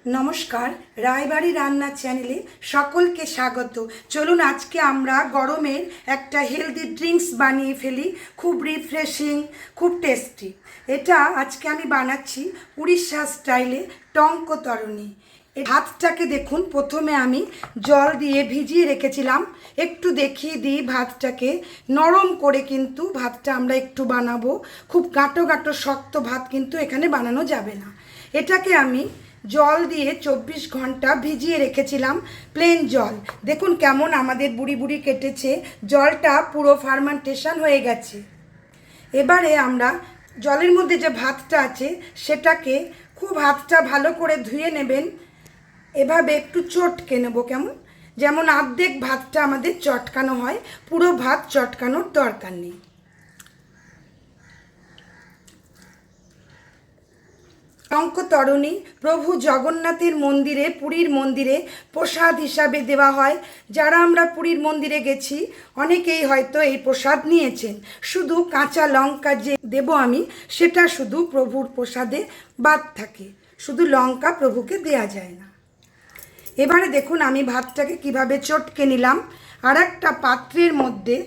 নমস্কার, রায়বাড়ি রান্না চ্যানেলে সকলকে স্বাগত। চলুন আজকে আমরা গরমের একটা হেলদি ড্রিঙ্কস বানিয়ে ফেলি। খুব রিফ্রেশিং, খুব টেস্টি। এটা আজকে আমি বানাচ্ছি উড়িষ্যা স্টাইলে টঙ্ক তরণী। এই ভাতটাকে দেখুন, প্রথমে আমি জল দিয়ে ভিজিয়ে রেখেছিলাম। একটু দেখিয়ে দিই ভাতটাকে, নরম করে কিন্তু ভাতটা আমরা একটু বানাবো। খুব গাঁটো গাঁটো শক্ত ভাত কিন্তু এখানে বানানো যাবে না। এটাকে আমি জল দিয়ে 24 ঘন্টা ভিজিয়ে রেখেছিলাম, প্লেন জল। দেখুন কেমন আমাদের বুড়ি বুড়ি কেটেছে, জলটা পুরো ফার্মেন্টেশন হয়ে গেছে। এবারে আমরা জলের মধ্যে যে ভাতটা আছে সেটাকে খুব হাতটা ভালো করে ধুয়ে নেবেন। এভাবে একটু চটকে নেব, কেমন যেমন অর্ধেক ভাতটা আমাদের চটকানো হয়, পুরো ভাত চটকানোর দরকার নেই। টঙ্ক তরণী প্রভু জগন্নাথের মন্দিরে, পুরীর মন্দিরে প্রসাদ হিসাবে দেওয়া হয়। যারা আমরা পুরীর মন্দিরে গেছি অনেকেই হয়তো এই প্রসাদ নিয়েছেন। শুধু কাঁচা লঙ্কা যে দেব আমি, সেটা শুধু প্রভুর প্রসাদে বাদ থাকে, শুধু লঙ্কা প্রভুকে দেয়া যায় না। এবারে দেখুন আমি ভাতটাকে কিভাবে চটকে নিলাম। আর একটা পাত্রের মধ্যে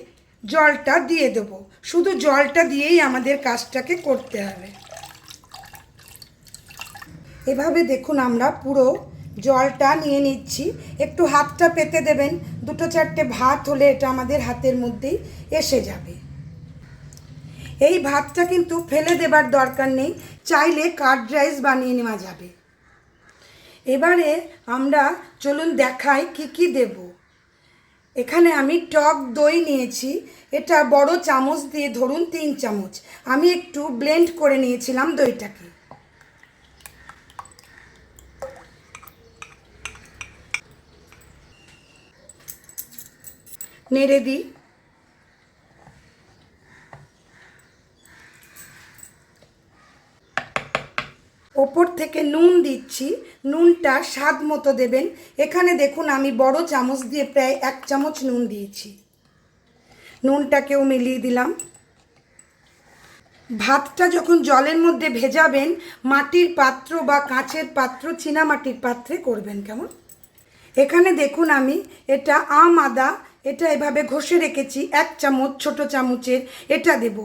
জলটা দিয়ে দেব। শুধু জলটা দিয়েই আমাদের কাজটাকে করতে হবে। এভাবে দেখুন আমরা পুরো জলটা নিয়ে নিচ্ছি। একটু হাতটা পেতে দেবেন, দুটো চারটে ভাত হলে এটা আমাদের হাতের মধ্যেই এসে যাবে। এই ভাতটা কিন্তু ফেলে দেবার দরকার নেই, চাইলে কার্ড রাইস বানিয়ে নেওয়া যাবে। এবারে আমরা চলুন দেখাই কি কি দেব। এখানে আমি টক দই নিয়েছি, এটা বড় চামচ দিয়ে ধরুন 3 চামচ। আমি একটু ব্লেন্ড করে নিয়েছিলাম দইটাকে। নেড়ে দিই। ওপর থেকে নুন দিচ্ছি, নুনটা স্বাদ মতো দেবেন। এখানে দেখুন আমি বড় চামচ দিয়ে প্রায় 1 চামচ নুন দিয়েছি। নুনটাকেও মিলিয়ে দিলাম। ভাতটা যখন জলের মধ্যে ভেজাবেন, মাটির পাত্র বা কাঁচের পাত্র, চীনামাটির পাত্রে করবেন, কেমন। এখানে দেখুন আমি এটা আদা, এটা এভাবে ঘষে রেখেছি 1 চামচ, ছোট চামচের এটা দেব।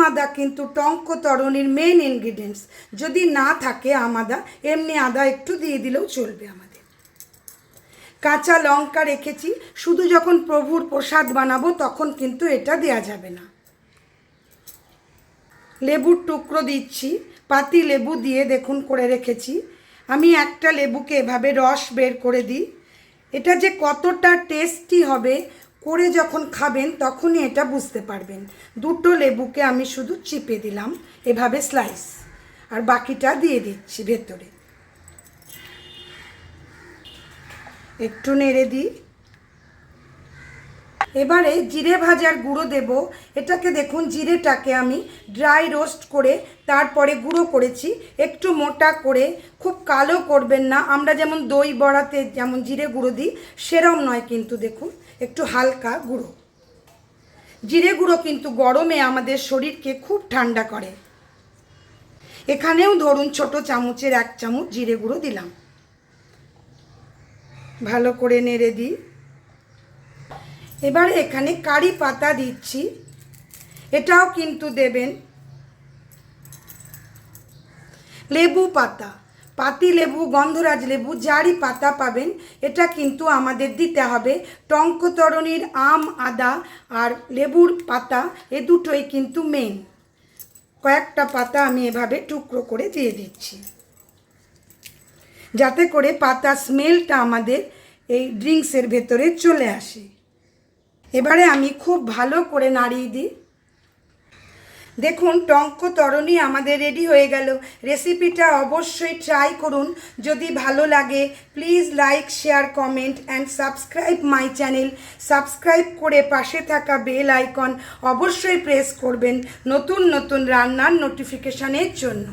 আদা কিন্তু টঙ্ক তরণীর মেন ইনগ্রিডিয়েন্টস। যদি না থাকে আদা, এমনি আদা একটু দিয়ে দিলেও চলবে আমাদের। কাঁচা লঙ্কা রেখেছি, শুধু যখন প্রভুর প্রসাদ বানাবো তখন কিন্তু এটা দেয়া যাবে না। লেবুর টুকরো দিচ্ছি, পাতি লেবু দিয়ে দেখুন করে রেখেছি। আমি একটা লেবুকে এভাবে রস বের করে দিই। এটা যে কতটা টেস্টি হবে, করে যখন খাবেন তখনই এটা বুঝতে পারবেন। দুটো লেবুকে আমি শুধু চিপে দিলাম এভাবে স্লাইস, আর বাকিটা দিয়ে দিচ্ছি ভেতরে। একটু নেড়ে দিই। এবারে জিরে ভাজার গুঁড়ো দেব। এটাকে দেখুন, জিরেটাকে আমি ড্রাই রোস্ট করে তারপরে গুঁড়ো করেছি, একটু মোটা করে। খুব কালো করবেন না, আমরা যেমন দই বড়াতে যেমন জিরে গুঁড়ো দিই সেরম নয় কিন্তু, দেখুন একটু হালকা গুঁড়ো। জিরে গুঁড়ো কিন্তু গরমে আমাদের শরীরকে খুব ঠান্ডা করে। এখানেও ধরুন ছোট চামচের 1 চামচ জিরে গুঁড়ো দিলাম। ভালো করে নেড়ে দিই। এবারে এখানে কারি পাতা দিচ্ছি, এটাও কিন্তু দেবেন। লেবু পাতা, পাতি লেবু, গন্ধরাজ লেবু, যারই পাতা পাবেন এটা কিন্তু আমাদের দিতে হবে। টঙ্ক তরণীর আদা আর লেবুর পাতা এ দুটোই কিন্তু মেন। কয়েকটা পাতা আমি এভাবে টুকরো করে দিয়ে দিচ্ছি, যাতে করে পাতা স্মেলটা আমাদের এই ড্রিঙ্কসের ভেতরে চলে আসে। এবারে আমি খুব ভালো করে নাড়িয়ে দিই। দেখুন টঙ্ক তরণী আমাদের রেডি হয়ে গেল। রেসিপিটা অবশ্যই ট্রাই করুন। যদি ভালো লাগে please like, share, comment and subscribe my channel. Subscribe করে পাশে থাকা বেল আইকন অবশ্যই প্রেস করবেন নতুন নতুন রান্নার নোটিফিকেশানের জন্য।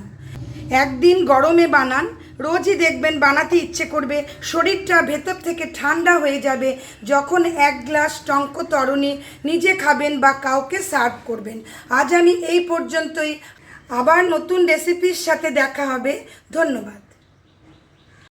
একদিন গরমে বানান, রোজই দেখবেন বানাতে ইচ্ছে করবে, শরীরটা ভেতর থেকে ঠান্ডা হয়ে যাবে যখন 1 গ্লাস টঙ্ক তরণী নিজে খাবেন বা কাউকে সার্ভ করবেন। আজ আমি এই পর্যন্তই, আবার নতুন রেসিপির সাথে দেখা হবে। ধন্যবাদ।